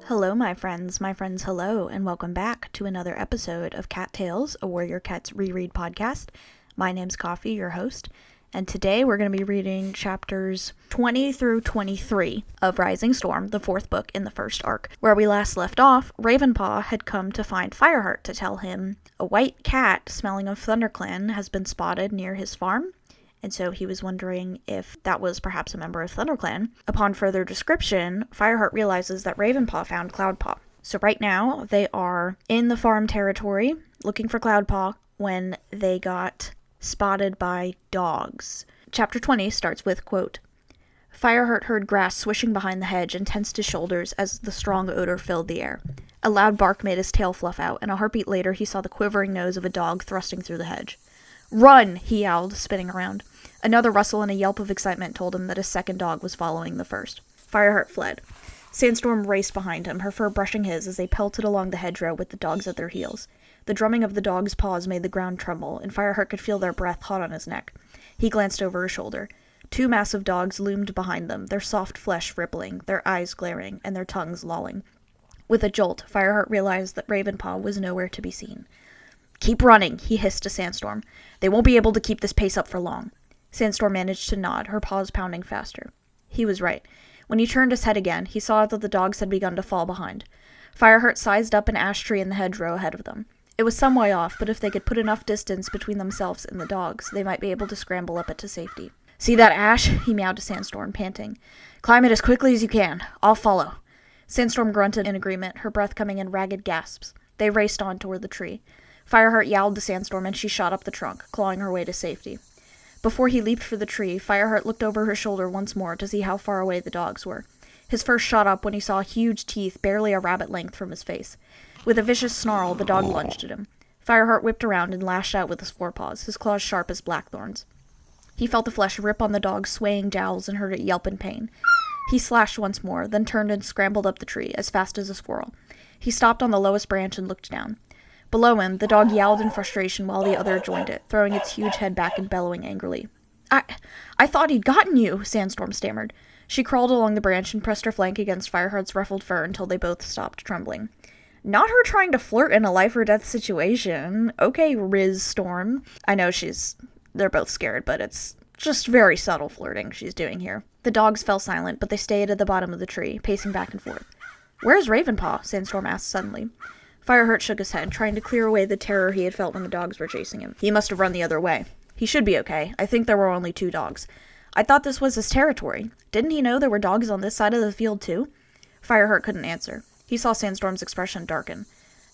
Hello, my friends, hello, and welcome back to another episode of Cat Tales, a Warrior Cats reread podcast. My name's Coffee, your host, and today we're going to be reading chapters 20 through 23 of Rising Storm, the fourth book in the first arc. Where we last left off, Ravenpaw had come to find Fireheart to tell him a white cat smelling of ThunderClan has been spotted near his farm. And so he was wondering if that was perhaps a member of ThunderClan. Upon further description, Fireheart realizes that Ravenpaw found Cloudpaw. So right now, they are in the farm territory, looking for Cloudpaw, when they got spotted by dogs. Chapter 20 starts with, quote, Fireheart heard grass swishing behind the hedge and tensed his shoulders as the strong odor filled the air. A loud bark made his tail fluff out, and a heartbeat later he saw the quivering nose of a dog thrusting through the hedge. Run! He yowled, spinning around. Another rustle and a yelp of excitement told him that a second dog was following the first. Fireheart fled. Sandstorm raced behind him, her fur brushing his as they pelted along the hedgerow with the dogs at their heels. The drumming of the dogs' paws made the ground tremble, and Fireheart could feel their breath hot on his neck. He glanced over his shoulder. Two massive dogs loomed behind them, their soft flesh rippling, their eyes glaring, and their tongues lolling. With a jolt, Fireheart realized that Ravenpaw was nowhere to be seen. Keep running, he hissed to Sandstorm. They won't be able to keep this pace up for long. Sandstorm managed to nod, her paws pounding faster. He was right. When he turned his head again, he saw that the dogs had begun to fall behind. Fireheart sized up an ash tree in the hedgerow ahead of them. It was some way off, but if they could put enough distance between themselves and the dogs, they might be able to scramble up it to safety. See that ash? He meowed to Sandstorm, panting. Climb it as quickly as you can. I'll follow. Sandstorm grunted in agreement, her breath coming in ragged gasps. They raced on toward the tree. Fireheart yowled to Sandstorm, and she shot up the trunk, clawing her way to safety. Before he leaped for the tree, Fireheart looked over her shoulder once more to see how far away the dogs were. His first shot up when he saw huge teeth barely a rabbit length from his face. With a vicious snarl, the dog lunged at him. Fireheart whipped around and lashed out with his forepaws, his claws sharp as blackthorns. He felt the flesh rip on the dog's swaying jowls and heard it yelp in pain. He slashed once more, then turned and scrambled up the tree, as fast as a squirrel. He stopped on the lowest branch and looked down. Below him, the dog yowled in frustration while the other joined it, throwing its huge head back and bellowing angrily. I thought he'd gotten you, Sandstorm stammered. She crawled along the branch and pressed her flank against Fireheart's ruffled fur until they both stopped trembling. Not her trying to flirt in a life-or-death situation. Okay, Riz Storm. I know they're both scared, but it's just very subtle flirting she's doing here. The dogs fell silent, but they stayed at the bottom of the tree, pacing back and forth. Where's Ravenpaw? Sandstorm asked suddenly. Fireheart shook his head, trying to clear away the terror he had felt when the dogs were chasing him. He must have run the other way. He should be okay. I think there were only 2 dogs. I thought this was his territory. Didn't he know there were dogs on this side of the field, too? Fireheart couldn't answer. He saw Sandstorm's expression darken.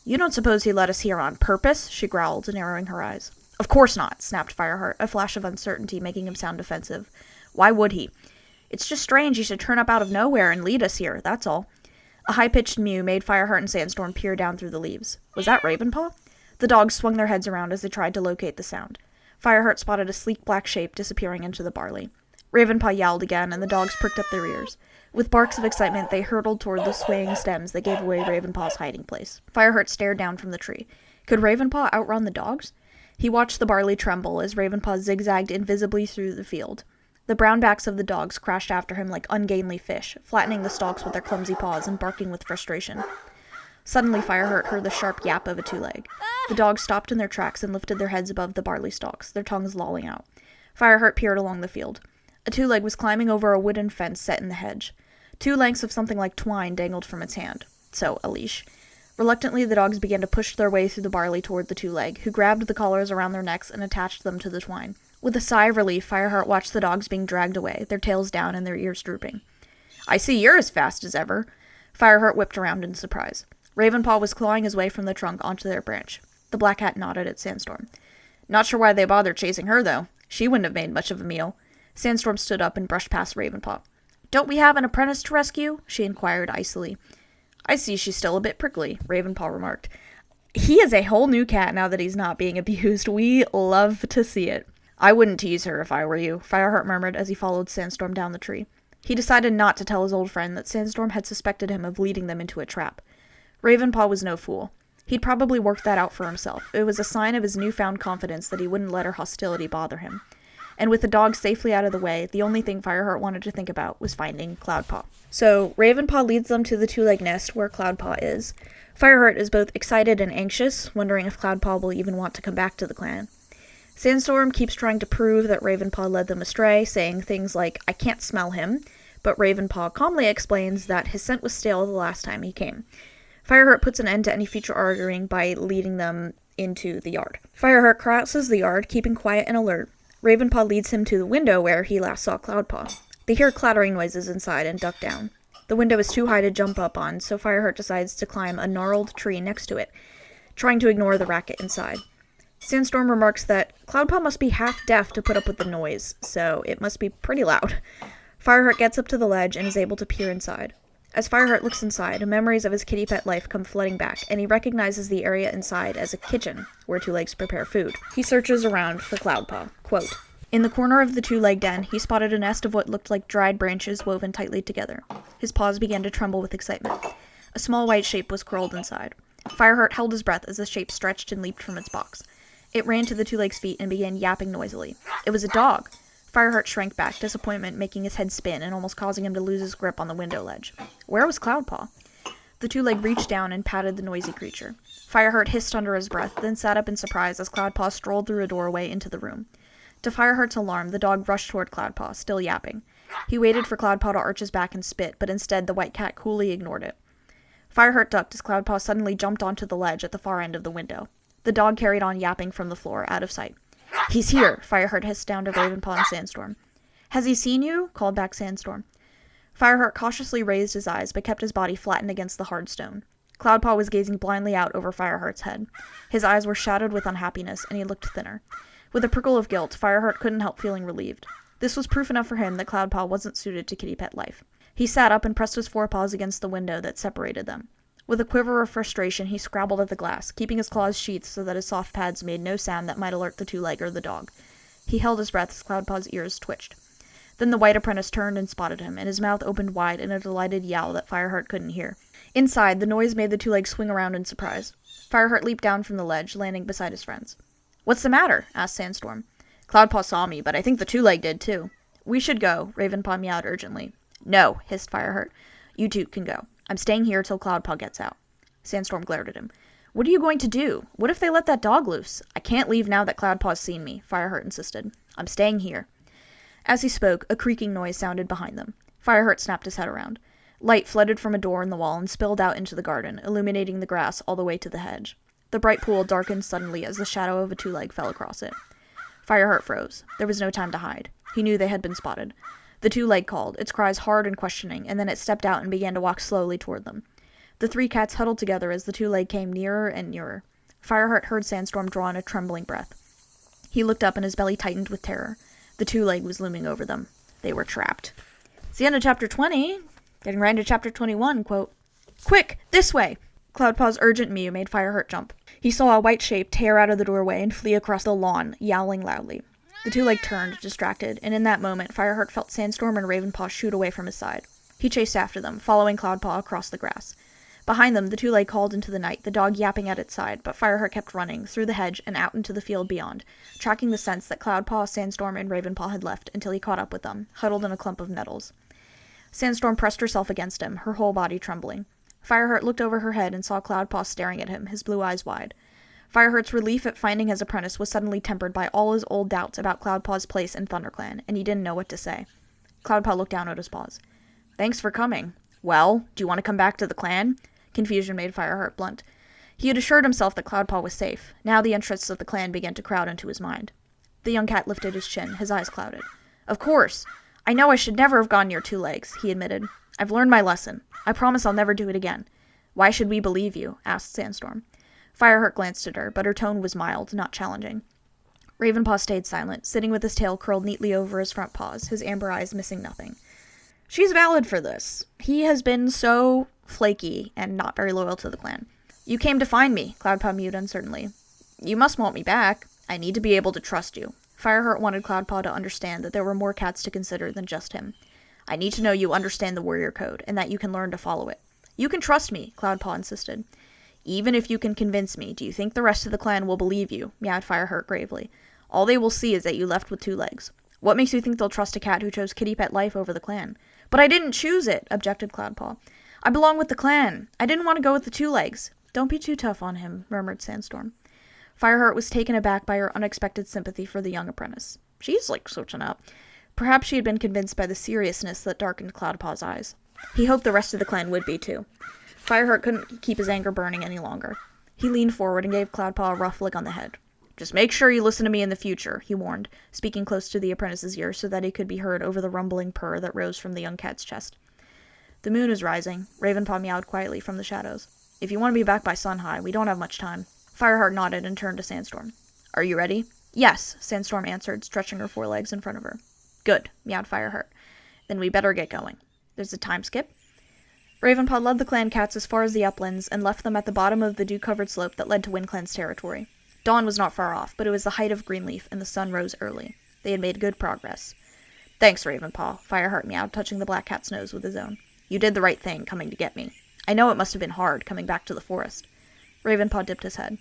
You don't suppose he let us here on purpose? She growled, narrowing her eyes. Of course not, snapped Fireheart, a flash of uncertainty making him sound defensive. Why would he? It's just strange he should turn up out of nowhere and lead us here, that's all. A high-pitched mew made Fireheart and Sandstorm peer down through the leaves. Was that Ravenpaw? The dogs swung their heads around as they tried to locate the sound. Fireheart spotted a sleek black shape disappearing into the barley. Ravenpaw yowled again, and the dogs pricked up their ears. With barks of excitement, they hurtled toward the swaying stems that gave away Ravenpaw's hiding place. Fireheart stared down from the tree. Could Ravenpaw outrun the dogs? He watched the barley tremble as Ravenpaw zigzagged invisibly through the field. The brown backs of the dogs crashed after him like ungainly fish, flattening the stalks with their clumsy paws and barking with frustration. Suddenly Fireheart heard the sharp yap of a two-leg. The dogs stopped in their tracks and lifted their heads above the barley stalks, their tongues lolling out. Fireheart peered along the field. A two-leg was climbing over a wooden fence set in the hedge. 2 lengths of something like twine dangled from its hand. So, a leash. Reluctantly, the dogs began to push their way through the barley toward the two-leg, who grabbed the collars around their necks and attached them to the twine. With a sigh of relief, Fireheart watched the dogs being dragged away, their tails down and their ears drooping. I see you're as fast as ever. Fireheart whipped around in surprise. Ravenpaw was clawing his way from the trunk onto their branch. The black cat nodded at Sandstorm. Not sure why they bothered chasing her, though. She wouldn't have made much of a meal. Sandstorm stood up and brushed past Ravenpaw. Don't we have an apprentice to rescue? She inquired icily. I see she's still a bit prickly, Ravenpaw remarked. He is a whole new cat now that he's not being abused. We love to see it. I wouldn't tease her if I were you, Fireheart murmured as he followed Sandstorm down the tree. He decided not to tell his old friend that Sandstorm had suspected him of leading them into a trap. Ravenpaw was no fool. He'd probably worked that out for himself. It was a sign of his newfound confidence that he wouldn't let her hostility bother him. And with the dog safely out of the way, the only thing Fireheart wanted to think about was finding Cloudpaw. So Ravenpaw leads them to the two-leg nest where Cloudpaw is. Fireheart is both excited and anxious, wondering if Cloudpaw will even want to come back to the clan. Sandstorm keeps trying to prove that Ravenpaw led them astray, saying things like, "I can't smell him," but Ravenpaw calmly explains that his scent was stale the last time he came. Fireheart puts an end to any future arguing by leading them into the yard. Fireheart crosses the yard, keeping quiet and alert. Ravenpaw leads him to the window where he last saw Cloudpaw. They hear clattering noises inside and duck down. The window is too high to jump up on, so Fireheart decides to climb a gnarled tree next to it, trying to ignore the racket inside. Sandstorm remarks that Cloudpaw must be half deaf to put up with the noise, so it must be pretty loud. Fireheart gets up to the ledge and is able to peer inside. As Fireheart looks inside, memories of his kitty pet life come flooding back, and he recognizes the area inside as a kitchen, where two legs prepare food. He searches around for Cloudpaw. Quote, "In the corner of the two-leg den, he spotted a nest of what looked like dried branches woven tightly together. His paws began to tremble with excitement. A small white shape was curled inside. Fireheart held his breath as the shape stretched and leaped from its box. It ran to the two-leg's feet and began yapping noisily. It was a dog. Fireheart shrank back, disappointment making his head spin and almost causing him to lose his grip on the window ledge. Where was Cloudpaw? The two-leg reached down and patted the noisy creature. Fireheart hissed under his breath, then sat up in surprise as Cloudpaw strolled through a doorway into the room. To Fireheart's alarm, the dog rushed toward Cloudpaw, still yapping. He waited for Cloudpaw to arch his back and spit, but instead the white cat coolly ignored it. Fireheart ducked as Cloudpaw suddenly jumped onto the ledge at the far end of the window. The dog carried on yapping from the floor, out of sight. "He's here!" Fireheart hissed down to Ravenpaw and Sandstorm. "Has he seen you?" called back Sandstorm. Fireheart cautiously raised his eyes, but kept his body flattened against the hard stone. Cloudpaw was gazing blindly out over Fireheart's head. His eyes were shadowed with unhappiness, and he looked thinner. With a prickle of guilt, Fireheart couldn't help feeling relieved. This was proof enough for him that Cloudpaw wasn't suited to kitty pet life. He sat up and pressed his forepaws against the window that separated them. With a quiver of frustration, he scrabbled at the glass, keeping his claws sheathed so that his soft pads made no sound that might alert the two-leg or the dog. He held his breath as Cloudpaw's ears twitched. Then the white apprentice turned and spotted him, and his mouth opened wide in a delighted yowl that Fireheart couldn't hear. Inside, the noise made the two legs swing around in surprise. Fireheart leaped down from the ledge, landing beside his friends. "What's the matter?" asked Sandstorm. "Cloudpaw saw me, but I think the two-leg did too." "We should go," Ravenpaw meowed urgently. "No," hissed Fireheart. "You two can go. I'm staying here till Cloudpaw gets out." Sandstorm glared at him. "What are you going to do? What if they let that dog loose?" "I can't leave now that Cloudpaw's seen me," Fireheart insisted. "I'm staying here." As he spoke, a creaking noise sounded behind them. Fireheart snapped his head around. Light flooded from a door in the wall and spilled out into the garden, illuminating the grass all the way to the hedge. The bright pool darkened suddenly as the shadow of a two-leg fell across it. Fireheart froze. There was no time to hide. He knew they had been spotted. The two-leg called, its cries hard and questioning, and then it stepped out and began to walk slowly toward them. The three cats huddled together as the two-leg came nearer and nearer. Fireheart heard Sandstorm draw in a trembling breath. He looked up and his belly tightened with terror. The two-leg was looming over them. They were trapped. It's the end of chapter 20. Getting right into chapter 21, quote, "Quick! This way!" Cloudpaw's urgent mew made Fireheart jump. He saw a white shape tear out of the doorway and flee across the lawn, yowling loudly. The two-leg turned, distracted, and in that moment, Fireheart felt Sandstorm and Ravenpaw shoot away from his side. He chased after them, following Cloudpaw across the grass. Behind them, the two-leg called into the night, the dog yapping at its side, but Fireheart kept running, through the hedge and out into the field beyond, tracking the scents that Cloudpaw, Sandstorm, and Ravenpaw had left until he caught up with them, huddled in a clump of nettles. Sandstorm pressed herself against him, her whole body trembling. Fireheart looked over her head and saw Cloudpaw staring at him, his blue eyes wide. Fireheart's relief at finding his apprentice was suddenly tempered by all his old doubts about Cloudpaw's place in ThunderClan, and he didn't know what to say. Cloudpaw looked down at his paws. "Thanks for coming." "Well, do you want to come back to the clan?" Confusion made Fireheart blunt. He had assured himself that Cloudpaw was safe. Now the interests of the clan began to crowd into his mind. The young cat lifted his chin, his eyes clouded. "Of course. I know I should never have gone near two legs," he admitted. "I've learned my lesson. I promise I'll never do it again." "Why should we believe you?" asked Sandstorm. Fireheart glanced at her, but her tone was mild, not challenging. Ravenpaw stayed silent, sitting with his tail curled neatly over his front paws, his amber eyes missing nothing. "She's valid for this. He has been so flaky and not very loyal to the clan." "You came to find me," Cloudpaw mewed uncertainly. "You must want me back. I need to be able to trust you." Fireheart wanted Cloudpaw to understand that there were more cats to consider than just him. "I need to know you understand the warrior code, and that you can learn to follow it." "You can trust me," Cloudpaw insisted. "Even if you can convince me, do you think the rest of the clan will believe you?" meowed Fireheart gravely. "All they will see is that you left with two legs. What makes you think they'll trust a cat who chose kitty pet life over the clan? But I didn't choose it, objected Cloudpaw. I belong with the clan. I didn't want to go with the two legs. Don't be too tough on him, murmured Sandstorm. Fireheart was taken aback by her unexpected sympathy for the young apprentice. She's switching up. Perhaps she had been convinced by the seriousness that darkened Cloudpaw's eyes. He hoped the rest of the clan would be, too. Fireheart couldn't keep his anger burning any longer. He leaned forward and gave Cloudpaw a rough lick on the head. Just make sure you listen to me in the future, he warned, speaking close to the apprentice's ear so that he could be heard over the rumbling purr that rose from the young cat's chest. The moon is rising, Ravenpaw meowed quietly from the shadows. If you want to be back by sun-high, we don't have much time. Fireheart nodded and turned to Sandstorm. Are you ready? Yes, Sandstorm answered, stretching her forelegs in front of her. Good, meowed Fireheart. Then we better get going. There's a time skip. Ravenpaw led the clan cats as far as the uplands and left them at the bottom of the dew-covered slope that led to WindClan's territory. Dawn was not far off, but it was the height of Greenleaf, and the sun rose early. They had made good progress. Thanks, Ravenpaw, Fireheart meowed, touching the black cat's nose with his own. You did the right thing, coming to get me. I know it must have been hard, coming back to the forest. Ravenpaw dipped his head.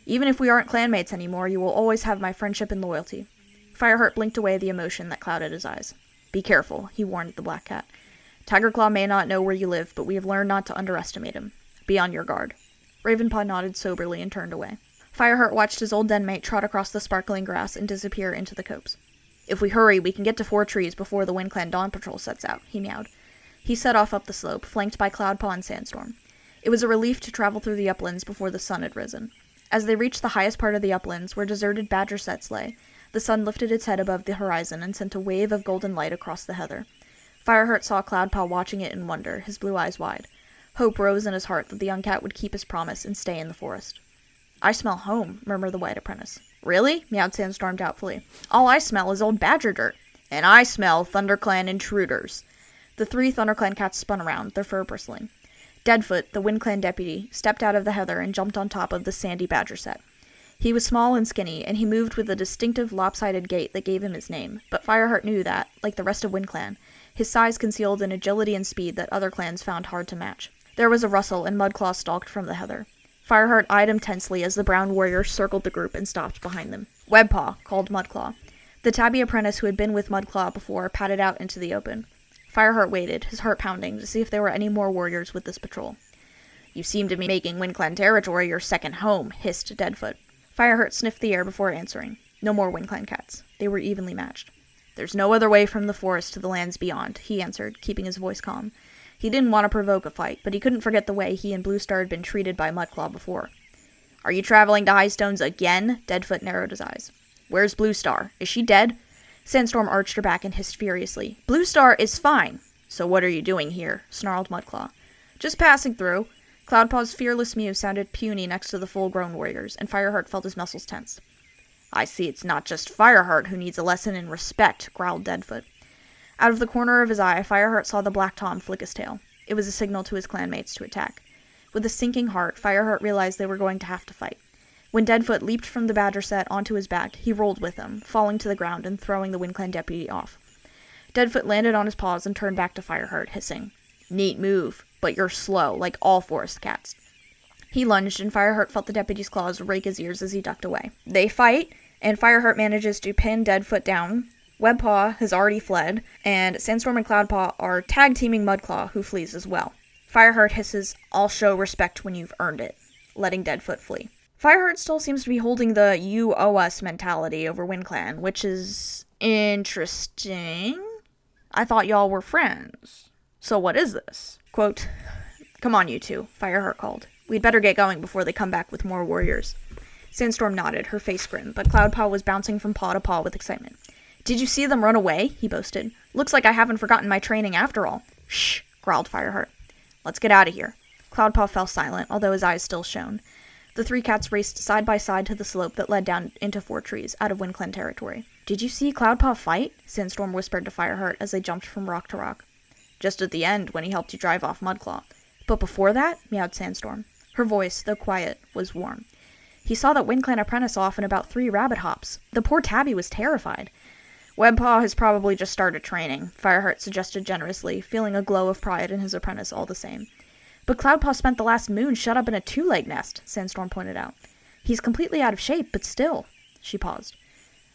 Even if we aren't clanmates anymore, you will always have my friendship and loyalty. Fireheart blinked away the emotion that clouded his eyes. Be careful, he warned the black cat. Tigerclaw may not know where you live, but we have learned not to underestimate him. Be on your guard. Ravenpaw nodded soberly and turned away. Fireheart watched his old den mate trot across the sparkling grass and disappear into the copse. If we hurry, we can get to 4 trees before the WindClan Dawn Patrol sets out, he meowed. He set off up the slope, flanked by Cloudpaw and Sandstorm. It was a relief to travel through the uplands before the sun had risen. As they reached the highest part of the uplands, where deserted badger sets lay, the sun lifted its head above the horizon and sent a wave of golden light across the heather. Fireheart saw Cloudpaw watching it in wonder, his blue eyes wide. Hope rose in his heart that the young cat would keep his promise and stay in the forest. I smell home, murmured the white apprentice. Really? Meowed Sandstorm doubtfully. All I smell is old badger dirt. And I smell ThunderClan intruders. The 3 ThunderClan cats spun around, their fur bristling. Deadfoot, the WindClan deputy, stepped out of the heather and jumped on top of the sandy badger set. He was small and skinny, and he moved with a distinctive lopsided gait that gave him his name, but Fireheart knew that, like the rest of WindClan, his size concealed an agility and speed that other clans found hard to match. There was a rustle, and Mudclaw stalked from the heather. Fireheart eyed him tensely as the brown warrior circled the group and stopped behind them. Webpaw, called Mudclaw. The tabby apprentice who had been with Mudclaw before padded out into the open. Fireheart waited, his heart pounding, to see if there were any more warriors with this patrol. You seem to be making WindClan territory your second home, hissed Deadfoot. Fireheart sniffed the air before answering. No more WindClan cats. They were evenly matched. There's no other way from the forest to the lands beyond, he answered, keeping his voice calm. He didn't want to provoke a fight, but he couldn't forget the way he and Bluestar had been treated by Mudclaw before. Are you traveling to Highstones again? Deadfoot narrowed his eyes. Where's Bluestar? Is she dead? Sandstorm arched her back and hissed furiously. Bluestar is fine. So what are you doing here? Snarled Mudclaw. Just passing through. Cloudpaw's fearless mew sounded puny next to the full-grown warriors, and Fireheart felt his muscles tense. I see it's not just Fireheart who needs a lesson in respect, growled Deadfoot. Out of the corner of his eye, Fireheart saw the Black Tom flick his tail. It was a signal to his clanmates to attack. With a sinking heart, Fireheart realized they were going to have to fight. When Deadfoot leaped from the badger set onto his back, he rolled with him, falling to the ground and throwing the WindClan deputy off. Deadfoot landed on his paws and turned back to Fireheart, hissing, Neat move, but you're slow, like all forest cats. He lunged, and Fireheart felt the deputy's claws rake his ears as he ducked away. They fight, and Fireheart manages to pin Deadfoot down. Webpaw has already fled, and Sandstorm and Cloudpaw are tag-teaming Mudclaw, who flees as well. Fireheart hisses, I'll show respect when you've earned it, letting Deadfoot flee. Fireheart still seems to be holding the you owe us mentality over WindClan, which is interesting. I thought y'all were friends. So what is this? Quote, Come on, you two, Fireheart called. We'd better get going before they come back with more warriors. Sandstorm nodded, her face grim, but Cloudpaw was bouncing from paw to paw with excitement. Did you see them run away? He boasted. Looks like I haven't forgotten my training after all. Shh, growled Fireheart. Let's get out of here. Cloudpaw fell silent, although his eyes still shone. The 3 cats raced side by side to the slope that led down into 4 trees, out of WindClan territory. Did you see Cloudpaw fight? Sandstorm whispered to Fireheart as they jumped from rock to rock. Just at the end, when he helped you drive off Mudclaw. But before that? Meowed Sandstorm. Her voice, though quiet, was warm. He saw that WindClan apprentice off in about 3 rabbit hops. The poor tabby was terrified. Webpaw has probably just started training, Fireheart suggested generously, feeling a glow of pride in his apprentice all the same. But Cloudpaw spent the last moon shut up in a 2-leg nest, Sandstorm pointed out. He's completely out of shape, but still. She paused.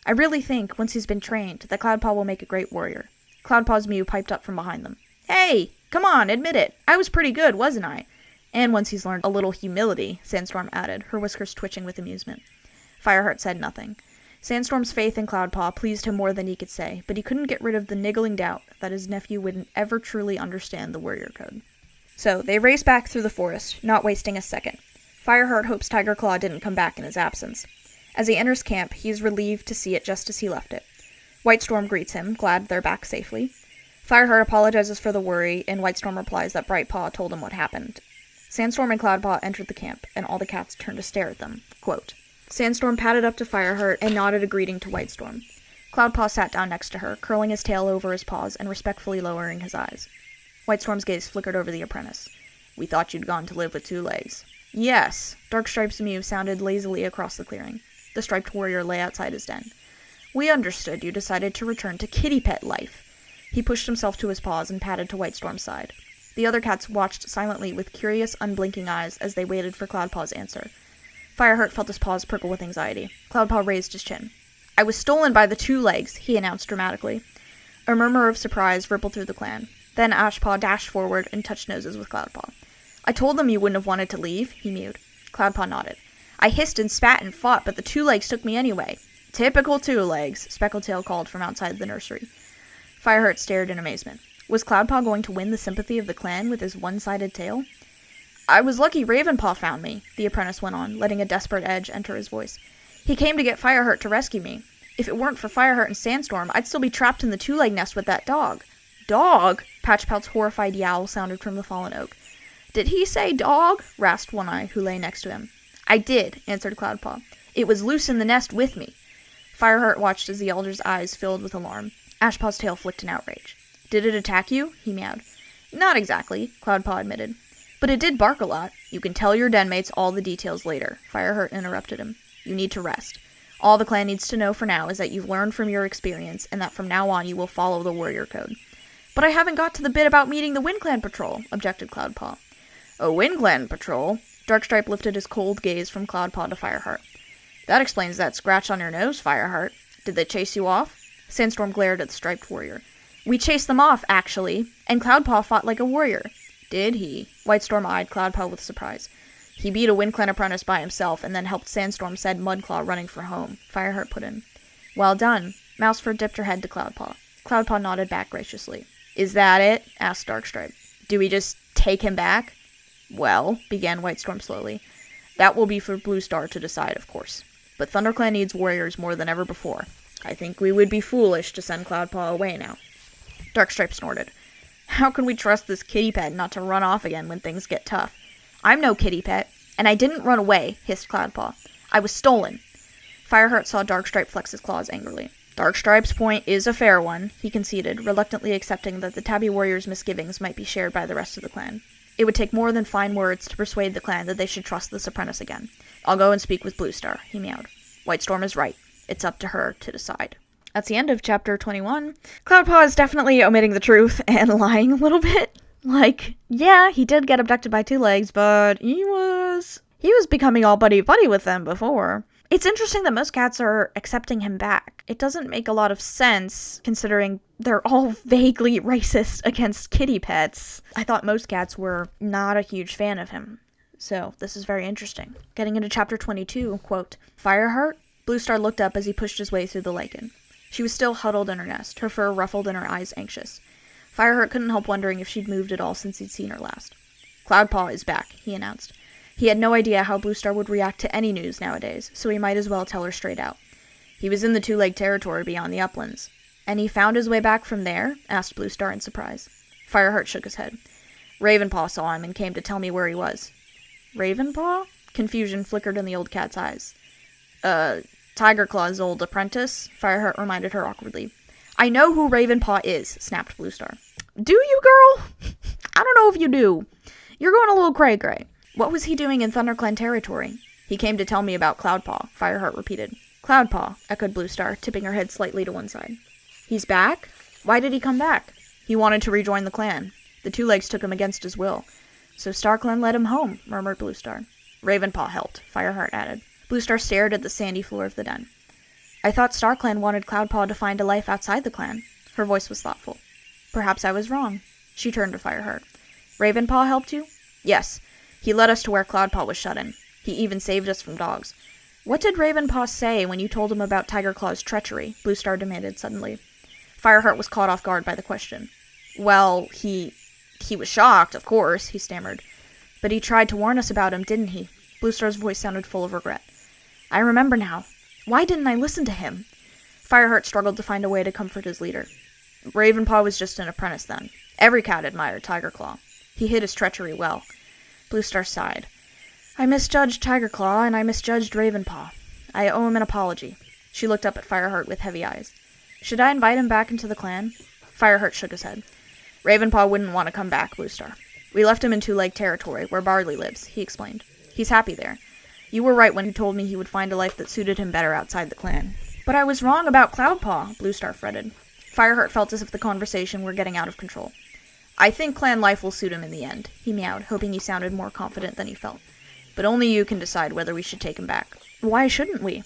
I really think, once he's been trained, that Cloudpaw will make a great warrior. Cloudpaw's mew piped up from behind them. Hey, come on, admit it. I was pretty good, wasn't I? And once he's learned a little humility, Sandstorm added, her whiskers twitching with amusement. Fireheart said nothing. Sandstorm's faith in Cloudpaw pleased him more than he could say, but he couldn't get rid of the niggling doubt that his nephew wouldn't ever truly understand the warrior code. So, they race back through the forest, not wasting a second. Fireheart hopes Tiger Claw didn't come back in his absence. As he enters camp, he is relieved to see it just as he left it. Whitestorm greets him, glad they're back safely. Fireheart apologizes for the worry, and Whitestorm replies that Brightpaw told him what happened. Sandstorm and Cloudpaw entered the camp, and all the cats turned to stare at them. Quote, Sandstorm padded up to Fireheart and nodded a greeting to Whitestorm. Cloudpaw sat down next to her, curling his tail over his paws and respectfully lowering his eyes. Whitestorm's gaze flickered over the apprentice. We thought you'd gone to live with Two Legs. Yes, Darkstripe's mew sounded lazily across the clearing. The striped warrior lay outside his den. We understood you decided to return to kitty pet life. He pushed himself to his paws and padded to Whitestorm's side. The other cats watched silently with curious, unblinking eyes as they waited for Cloudpaw's answer. Fireheart felt his paws prickle with anxiety. Cloudpaw raised his chin. I was stolen by the Two Legs, he announced dramatically. A murmur of surprise rippled through the clan. Then Ashpaw dashed forward and touched noses with Cloudpaw. I told them you wouldn't have wanted to leave, he mewed. Cloudpaw nodded. I hissed and spat and fought, but the Two Legs took me anyway. Typical Two Legs, Speckletail called from outside the nursery. Fireheart stared in amazement. Was Cloudpaw going to win the sympathy of the clan with his one-sided tail? I was lucky Ravenpaw found me, the apprentice went on, letting a desperate edge enter his voice. He came to get Fireheart to rescue me. If it weren't for Fireheart and Sandstorm, I'd still be trapped in the Two-Leg nest with that dog. Dog? Patchpout's horrified yowl sounded from the fallen oak. Did he say dog? Rasped One-Eye, who lay next to him. I did, answered Cloudpaw. It was loose in the nest with me. Fireheart watched as the elder's eyes filled with alarm. Ashpaw's tail flicked in outrage. Did it attack you? He meowed. Not exactly, Cloudpaw admitted. But it did bark a lot. You can tell your denmates all the details later, Fireheart interrupted him. You need to rest. All the clan needs to know for now is that you've learned from your experience, and that from now on you will follow the warrior code. But I haven't got to the bit about meeting the Wind Clan patrol, objected Cloudpaw. A Wind Clan patrol? Darkstripe lifted his cold gaze from Cloudpaw to Fireheart. That explains that scratch on your nose, Fireheart. Did they chase you off? Sandstorm glared at the striped warrior. We chased them off, actually, and Cloudpaw fought like a warrior. Did he? Whitestorm eyed Cloudpaw with surprise. He beat a Wind Clan apprentice by himself, and then helped Sandstorm send Mudclaw running for home, Fireheart put in. Well done. Mousefur dipped her head to Cloudpaw. Cloudpaw nodded back graciously. Is that it? Asked Darkstripe. Do we just take him back? Well, began Whitestorm slowly. That will be for Bluestar to decide, of course. But ThunderClan needs warriors more than ever before. I think we would be foolish to send Cloudpaw away now. Darkstripe snorted. How can we trust this kitty pet not to run off again when things get tough? I'm no kitty pet, and I didn't run away, hissed Cloudpaw. I was stolen. Fireheart saw Darkstripe flex his claws angrily. Darkstripe's point is a fair one, he conceded, reluctantly accepting that the Tabby Warrior's misgivings might be shared by the rest of the clan. It would take more than fine words to persuade the clan that they should trust this apprentice again. I'll go and speak with Bluestar, he meowed. Whitestorm is right. It's up to her to decide. That's the end of chapter 21. Cloudpaw is definitely omitting the truth and lying a little bit. Like, yeah, he did get abducted by Two Legs, but he was becoming all buddy-buddy with them before. It's interesting that most cats are accepting him back. It doesn't make a lot of sense, considering they're all vaguely racist against kitty pets. I thought most cats were not a huge fan of him. So, this is very interesting. Getting into chapter 22, quote, Fireheart? Bluestar looked up as he pushed his way through the lichen. She was still huddled in her nest, her fur ruffled and her eyes anxious. Fireheart couldn't help wondering if she'd moved at all since he'd seen her last. Cloudpaw is back, he announced. He had no idea how Bluestar would react to any news nowadays, so he might as well tell her straight out. He was in the Two-Leg territory beyond the uplands. And he found his way back from there? Asked Bluestar in surprise. Fireheart shook his head. Ravenpaw saw him and came to tell me where he was. Ravenpaw? Confusion flickered in the old cat's eyes. Tigerclaw's old apprentice, Fireheart reminded her awkwardly. I know who Ravenpaw is, snapped Bluestar. Do you, girl? I don't know if you do. You're going a little cray-cray. What was he doing in ThunderClan territory? He came to tell me about Cloudpaw, Fireheart repeated. Cloudpaw, echoed Bluestar, tipping her head slightly to one side. He's back? Why did he come back? He wanted to rejoin the clan. The Two Legs took him against his will. So StarClan led him home, murmured Bluestar. Ravenpaw helped, Fireheart added. Bluestar stared at the sandy floor of the den. I thought StarClan wanted Cloudpaw to find a life outside the clan. Her voice was thoughtful. Perhaps I was wrong. She turned to Fireheart. Ravenpaw helped you? Yes. He led us to where Cloudpaw was shut in. He even saved us from dogs. What did Ravenpaw say when you told him about Tigerclaw's treachery? Bluestar demanded suddenly. Fireheart was caught off guard by the question. Well, he was shocked, of course, he stammered. But he tried to warn us about him, didn't he? Bluestar's voice sounded full of regret. I remember now. Why didn't I listen to him? Fireheart struggled to find a way to comfort his leader. Ravenpaw was just an apprentice then. Every cat admired Tigerclaw. He hid his treachery well. Bluestar sighed. I misjudged Tigerclaw, and I misjudged Ravenpaw. I owe him an apology. She looked up at Fireheart with heavy eyes. Should I invite him back into the clan? Fireheart shook his head. Ravenpaw wouldn't want to come back, Bluestar. We left him in Two-Leg territory, where Barley lives, he explained. He's happy there. You were right when you told me he would find a life that suited him better outside the clan. But I was wrong about Cloudpaw, Bluestar fretted. Fireheart felt as if the conversation were getting out of control. I think clan life will suit him in the end, he meowed, hoping he sounded more confident than he felt. But only you can decide whether we should take him back. Why shouldn't we?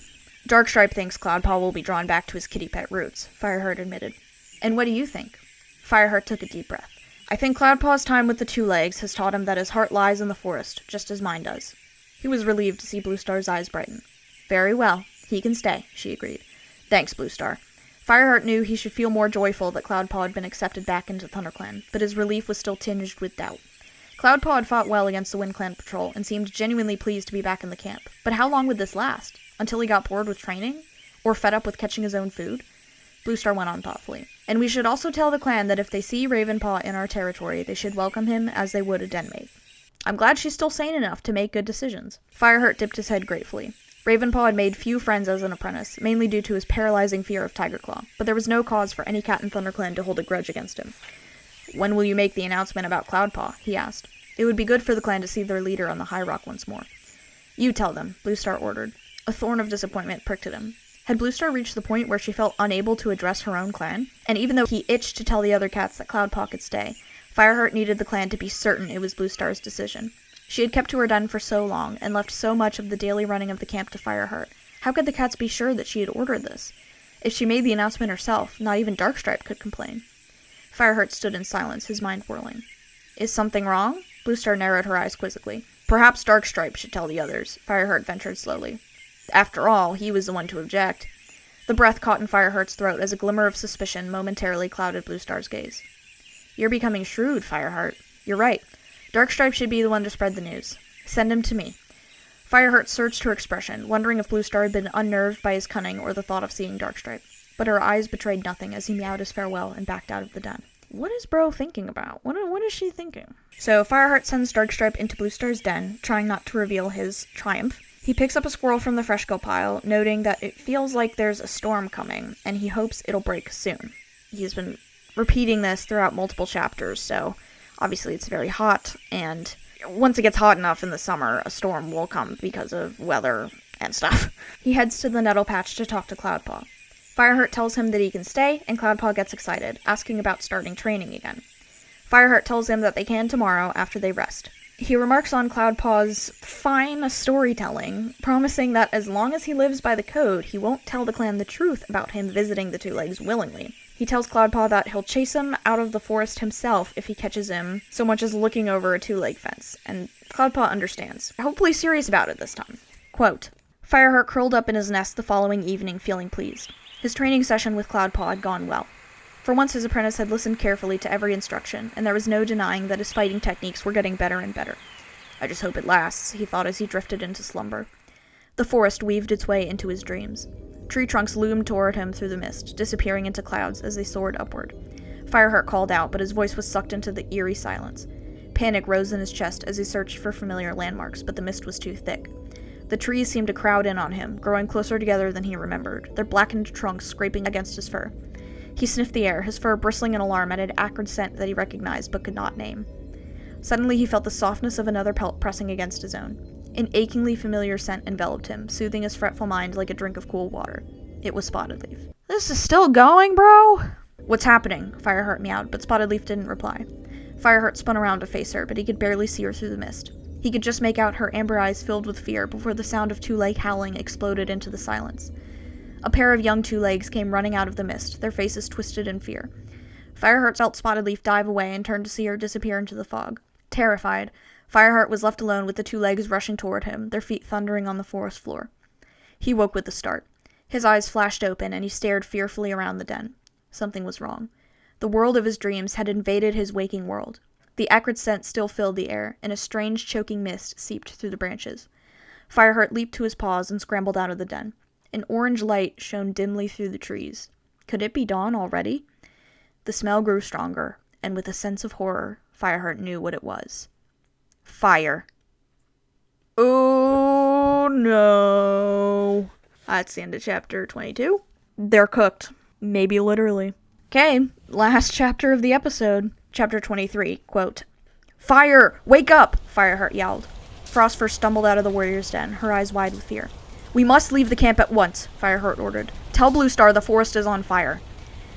Darkstripe thinks Cloudpaw will be drawn back to his kitty pet roots, Fireheart admitted. And what do you think? Fireheart took a deep breath. I think Cloudpaw's time with the two legs has taught him that his heart lies in the forest, just as mine does. He was relieved to see Bluestar's eyes brighten. Very well, he can stay, she agreed. Thanks, Bluestar. Fireheart knew he should feel more joyful that Cloudpaw had been accepted back into ThunderClan, but his relief was still tinged with doubt. Cloudpaw had fought well against the WindClan patrol and seemed genuinely pleased to be back in the camp. But how long would this last? Until he got bored with training? Or fed up with catching his own food? Bluestar went on thoughtfully. And we should also tell the clan that if they see Ravenpaw in our territory, they should welcome him as they would a denmate. I'm glad she's still sane enough to make good decisions. Fireheart dipped his head gratefully. Ravenpaw had made few friends as an apprentice, mainly due to his paralyzing fear of Tigerclaw, but there was no cause for any cat in ThunderClan to hold a grudge against him. When will you make the announcement about Cloudpaw? He asked. It would be good for the clan to see their leader on the High Rock once more. You tell them, Bluestar ordered. A thorn of disappointment pricked at him. Had Bluestar reached the point where she felt unable to address her own clan? And even though he itched to tell the other cats that Cloudpaw could stay, Fireheart needed the clan to be certain it was Bluestar's decision. She had kept to her den for so long, and left so much of the daily running of the camp to Fireheart. How could the cats be sure that she had ordered this? If she made the announcement herself, not even Darkstripe could complain. Fireheart stood in silence, his mind whirling. Is something wrong? Bluestar narrowed her eyes quizzically. Perhaps Darkstripe should tell the others, Fireheart ventured slowly. After all, he was the one to object. The breath caught in Fireheart's throat as a glimmer of suspicion momentarily clouded Bluestar's gaze. You're becoming shrewd, Fireheart. You're right. Darkstripe should be the one to spread the news. Send him to me. Fireheart searched her expression, wondering if Bluestar had been unnerved by his cunning or the thought of seeing Darkstripe. But her eyes betrayed nothing as he meowed his farewell and backed out of the den. What is Bro thinking about? What is she thinking? So Fireheart sends Darkstripe into Bluestar's den, trying not to reveal his triumph. He picks up a squirrel from the fresh go pile, noting that it feels like there's a storm coming, and he hopes it'll break soon. He's been repeating this throughout multiple chapters, so obviously it's very hot, and once it gets hot enough in the summer, a storm will come because of weather and stuff. He heads to the nettle patch to talk to Cloudpaw. Fireheart tells him that he can stay, and Cloudpaw gets excited, asking about starting training again. Fireheart tells him that they can tomorrow after they rest. He remarks on Cloudpaw's fine storytelling, promising that as long as he lives by the code, he won't tell the clan the truth about him visiting the Two Legs willingly. He tells Cloudpaw that he'll chase him out of the forest himself if he catches him so much as looking over a two-leg fence, and Cloudpaw understands, hopefully serious about it this time. Quote, Fireheart curled up in his nest the following evening feeling pleased. His training session with Cloudpaw had gone well. For once his apprentice had listened carefully to every instruction, and there was no denying that his fighting techniques were getting better and better. I just hope it lasts, he thought as he drifted into slumber. The forest weaved its way into his dreams. Tree trunks loomed toward him through the mist, disappearing into clouds as they soared upward. Fireheart called out, but his voice was sucked into the eerie silence. Panic rose in his chest as he searched for familiar landmarks, but the mist was too thick. The trees seemed to crowd in on him, growing closer together than he remembered, their blackened trunks scraping against his fur. He sniffed the air, his fur bristling in alarm at an acrid scent that he recognized but could not name. Suddenly he felt the softness of another pelt pressing against his own. An achingly familiar scent enveloped him, soothing his fretful mind like a drink of cool water. It was Spotted Leaf. This is still going, bro? What's happening? Fireheart meowed, but Spotted Leaf didn't reply. Fireheart spun around to face her, but he could barely see her through the mist. He could just make out her amber eyes filled with fear before the sound of Two-Leg howling exploded into the silence. A pair of young Two-Legs came running out of the mist, their faces twisted in fear. Fireheart felt Spotted Leaf dive away and turned to see her disappear into the fog. Terrified, Fireheart was left alone with the Two-Legs rushing toward him, their feet thundering on the forest floor. He woke with a start. His eyes flashed open, and he stared fearfully around the den. Something was wrong. The world of his dreams had invaded his waking world. The acrid scent still filled the air, and a strange, choking mist seeped through the branches. Fireheart leaped to his paws and scrambled out of the den. An orange light shone dimly through the trees. Could it be dawn already? The smell grew stronger, and with a sense of horror, Fireheart knew what it was. Fire. Oh no. That's the end of chapter 22. They're cooked. Maybe literally. Okay, last chapter of the episode. Chapter 23, quote, "Fire! Wake up!" Fireheart yelled. Frostfur stumbled out of the warrior's den, her eyes wide with fear. "We must leave the camp at once," Fireheart ordered. "Tell Bluestar the forest is on fire."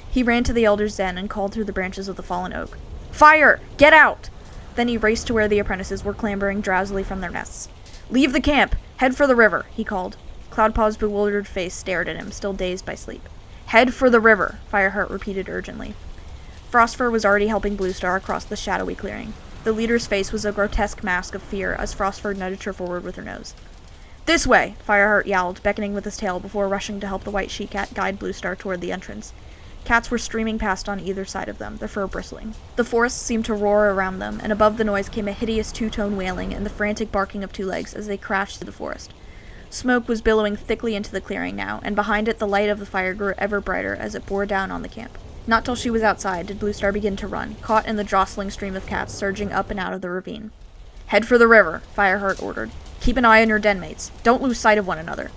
He ran to the elder's den and called through the branches of the fallen oak. "Fire! Get out!" Then he raced to where the apprentices were clambering drowsily from their nests. "Leave the camp! Head for the river!" he called. Cloudpaw's bewildered face stared at him, still dazed by sleep. "Head for the river!" Fireheart repeated urgently. Frostfur was already helping Bluestar across the shadowy clearing. The leader's face was a grotesque mask of fear as Frostfur nudged her forward with her nose. "This way!" Fireheart yowled, beckoning with his tail before rushing to help the white she-cat guide Bluestar toward the entrance. Cats were streaming past on either side of them, their fur bristling. The forest seemed to roar around them, and above the noise came a hideous two-tone wailing and the frantic barking of Two-Legs as they crashed through the forest. Smoke was billowing thickly into the clearing now, and behind it the light of the fire grew ever brighter as it bore down on the camp. Not till she was outside did Bluestar begin to run, caught in the jostling stream of cats surging up and out of the ravine. "Head for the river," Fireheart ordered. "Keep an eye on your den mates. Don't lose sight of one another."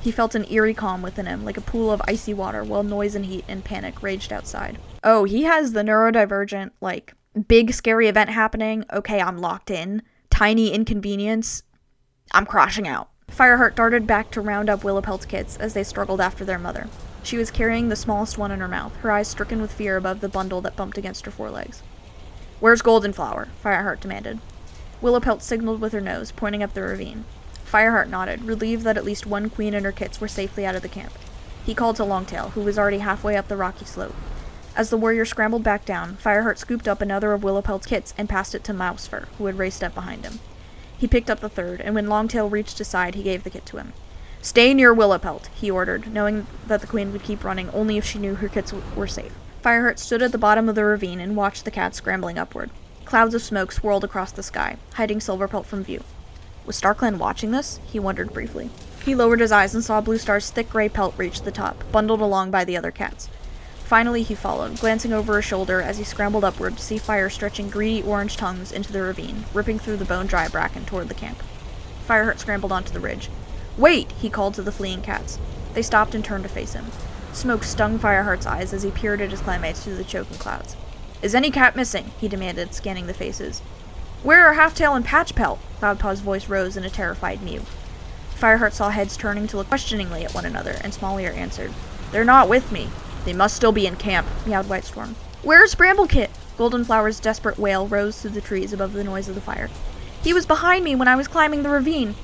He felt an eerie calm within him, like a pool of icy water, while noise and heat and panic raged outside. Oh, he has the neurodivergent, like, big scary event happening, okay, I'm locked in. Tiny inconvenience, I'm crashing out. Fireheart darted back to round up Willowpelt's kits as they struggled after their mother. She was carrying the smallest one in her mouth, her eyes stricken with fear above the bundle that bumped against her forelegs. "Where's Goldenflower?" Fireheart demanded. Willowpelt signaled with her nose, pointing up the ravine. Fireheart nodded, relieved that at least one queen and her kits were safely out of the camp. He called to Longtail, who was already halfway up the rocky slope. As the warrior scrambled back down, Fireheart scooped up another of Willowpelt's kits and passed it to Mousefur, who had raced up behind him. He picked up the third, and when Longtail reached his side, he gave the kit to him. "Stay near Willowpelt," he ordered, knowing that the queen would keep running only if she knew her kits were safe. Fireheart stood at the bottom of the ravine and watched the cats scrambling upward. Clouds of smoke swirled across the sky, hiding Silverpelt from view. Was StarClan watching this? He wondered briefly. He lowered his eyes and saw Bluestar's thick gray pelt reach the top, bundled along by the other cats. Finally he followed, glancing over his shoulder as he scrambled upward to see fire stretching greedy orange tongues into the ravine, ripping through the bone-dry bracken toward the camp. Fireheart scrambled onto the ridge. "Wait!" he called to the fleeing cats. They stopped and turned to face him. Smoke stung Fireheart's eyes as he peered at his clanmates through the choking clouds. "Is any cat missing?" he demanded, scanning the faces. "Where are Halftail and Patchpelt?" Cloudpaw's voice rose in a terrified mew. Fireheart saw heads turning to look questioningly at one another, and Small-Ear answered, "They're not with me. They must still be in camp," meowed Whitestorm. "Where's Bramblekit?" Goldenflower's desperate wail rose through the trees above the noise of the fire. "He was behind me when I was climbing the ravine."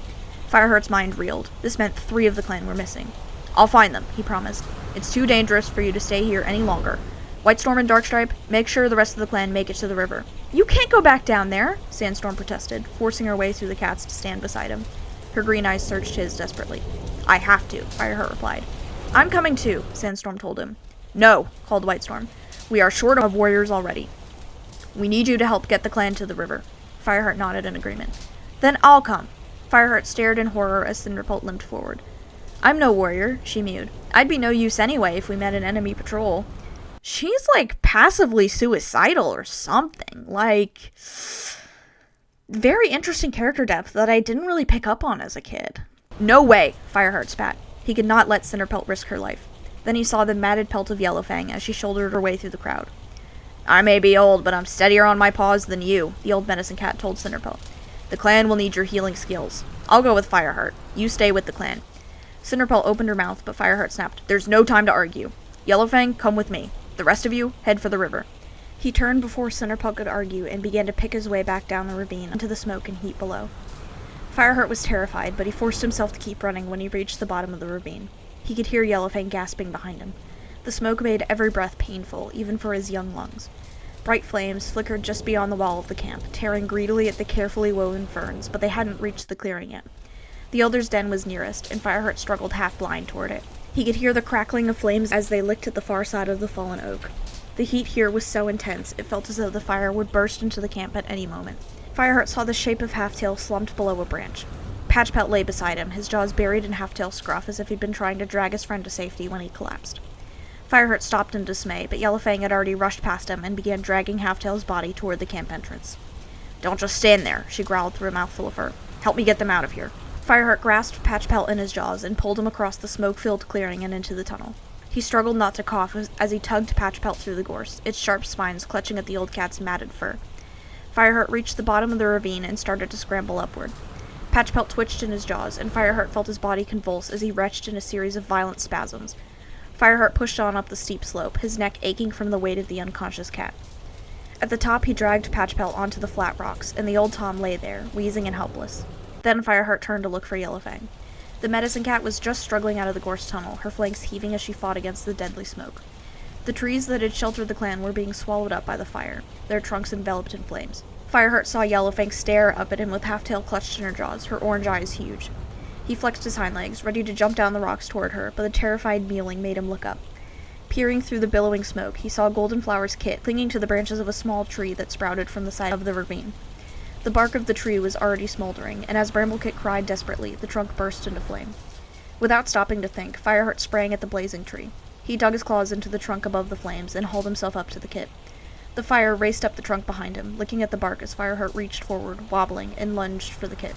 Fireheart's mind reeled. This meant 3 of the clan were missing. "I'll find them," he promised. "It's too dangerous for you to stay here any longer. Whitestorm and Darkstripe, make sure the rest of the clan make it to the river." "You can't go back down there," Sandstorm protested, forcing her way through the cats to stand beside him. Her green eyes searched his desperately. "I have to," Fireheart replied. "I'm coming too," Sandstorm told him. "No," called Whitestorm. "We are short of warriors already. We need you to help get the clan to the river." Fireheart nodded in agreement. "Then I'll come." Fireheart stared in horror as Cinderpelt limped forward. "I'm no warrior," she mewed. "I'd be no use anyway if we met an enemy patrol." She's, like, passively suicidal or something. Like, very interesting character depth that I didn't really pick up on as a kid. "No way!" Fireheart spat. He could not let Cinderpelt risk her life. Then he saw the matted pelt of Yellowfang as she shouldered her way through the crowd. "I may be old, but I'm steadier on my paws than you," the old medicine cat told Cinderpelt. "The clan will need your healing skills. I'll go with Fireheart. You stay with the clan." Cinderpelt opened her mouth, but Fireheart snapped, "There's no time to argue. Yellowfang, come with me. The rest of you, head for the river." He turned before Cinderpelt could argue and began to pick his way back down the ravine into the smoke and heat below. Fireheart was terrified, but he forced himself to keep running when he reached the bottom of the ravine. He could hear Yellowfang gasping behind him. The smoke made every breath painful, even for his young lungs. Bright flames flickered just beyond the wall of the camp, tearing greedily at the carefully woven ferns, but they hadn't reached the clearing yet. The Elder's den was nearest, and Fireheart struggled half-blind toward it. He could hear the crackling of flames as they licked at the far side of the fallen oak. The heat here was so intense, it felt as though the fire would burst into the camp at any moment. Fireheart saw the shape of Halftail slumped below a branch. Patchpelt lay beside him, his jaws buried in Halftail's scruff as if he'd been trying to drag his friend to safety when he collapsed. Fireheart stopped in dismay, but Yellowfang had already rushed past him and began dragging Halftail's body toward the camp entrance. "Don't just stand there," she growled through a mouthful of fur. "Help me get them out of here." Fireheart grasped Patchpelt in his jaws and pulled him across the smoke-filled clearing and into the tunnel. He struggled not to cough as he tugged Patchpelt through the gorse, its sharp spines clutching at the old cat's matted fur. Fireheart reached the bottom of the ravine and started to scramble upward. Patchpelt twitched in his jaws, and Fireheart felt his body convulse as he retched in a series of violent spasms. Fireheart pushed on up the steep slope, his neck aching from the weight of the unconscious cat. At the top, he dragged Patchpelt onto the flat rocks, and the old Tom lay there, wheezing and helpless. Then Fireheart turned to look for Yellowfang. The medicine cat was just struggling out of the gorse tunnel, her flanks heaving as she fought against the deadly smoke. The trees that had sheltered the clan were being swallowed up by the fire, their trunks enveloped in flames. Fireheart saw Yellowfang stare up at him with Halftail clutched in her jaws, her orange eyes huge. He flexed his hind legs, ready to jump down the rocks toward her, but the terrified mewling made him look up. Peering through the billowing smoke, he saw Goldenflower's kit clinging to the branches of a small tree that sprouted from the side of the ravine. The bark of the tree was already smoldering, and as Bramblekit cried desperately, the trunk burst into flame. Without stopping to think, Fireheart sprang at the blazing tree. He dug his claws into the trunk above the flames and hauled himself up to the kit. The fire raced up the trunk behind him, licking at the bark as Fireheart reached forward, wobbling, and lunged for the kit.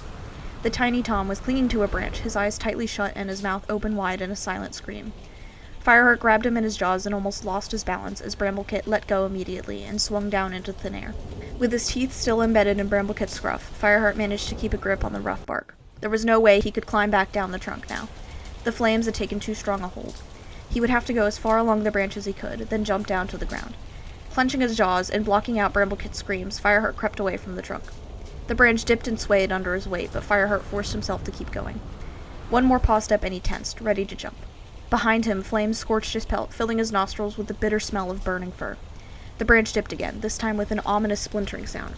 The tiny Tom was clinging to a branch, his eyes tightly shut and his mouth open wide in a silent scream. Fireheart grabbed him in his jaws and almost lost his balance as Bramblekit let go immediately and swung down into thin air. With his teeth still embedded in Bramblekit's scruff, Fireheart managed to keep a grip on the rough bark. There was no way he could climb back down the trunk now. The flames had taken too strong a hold. He would have to go as far along the branch as he could, then jump down to the ground. Clenching his jaws and blocking out Bramblekit's screams, Fireheart crept away from the trunk. The branch dipped and swayed under his weight, but Fireheart forced himself to keep going. One more paw step and he tensed, ready to jump. Behind him, flames scorched his pelt, filling his nostrils with the bitter smell of burning fur. The branch dipped again, this time with an ominous splintering sound.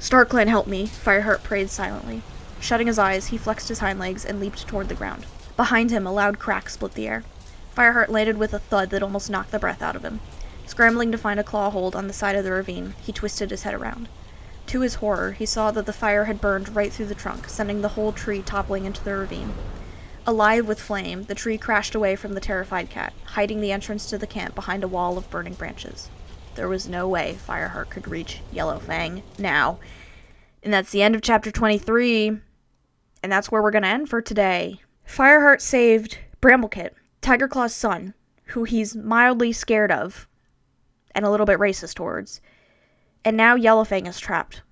"StarClan, help me!" Fireheart prayed silently. Shutting his eyes, he flexed his hind legs and leaped toward the ground. Behind him, a loud crack split the air. Fireheart landed with a thud that almost knocked the breath out of him. Scrambling to find a claw hold on the side of the ravine, he twisted his head around. To his horror, he saw that the fire had burned right through the trunk, sending the whole tree toppling into the ravine. Alive with flame, the tree crashed away from the terrified cat, hiding the entrance to the camp behind a wall of burning branches. There was no way Fireheart could reach Yellowfang now. And that's the end of chapter 23, and that's where we're going to end for today. Fireheart saved Bramblekit, Tigerclaw's son, who he's mildly scared of, and a little bit racist towards. And now Yellowfang is trapped.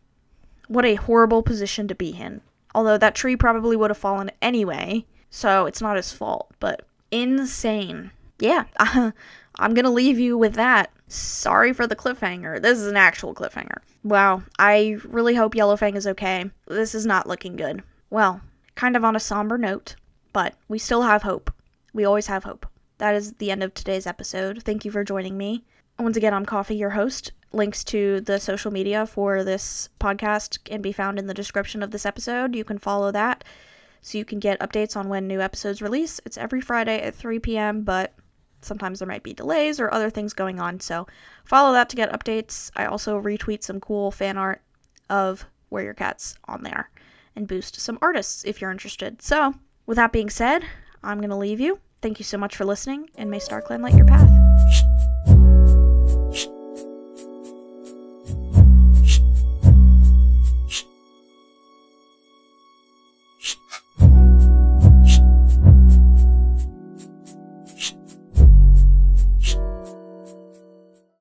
What a horrible position to be in. Although that tree probably would have fallen anyway, so it's not his fault, but insane. Yeah, I'm gonna leave you with that. Sorry for the cliffhanger. This is an actual cliffhanger. Wow, I really hope Yellowfang is okay. This is not looking good. Well, kind of on a somber note, but we still have hope. We always have hope. That is the end of today's episode. Thank you for joining me. Once again, I'm Coffee, your host. Links to the social media for this podcast can be found in the description of this episode. You can follow that so you can get updates on when new episodes release. It's every Friday at 3 p.m., but sometimes there might be delays or other things going on, so follow that to get updates. I also retweet some cool fan art of Where Your Cat's on there and boost some artists if you're interested. So, with that being said, I'm going to leave you. Thank you so much for listening, and may StarClan light your path.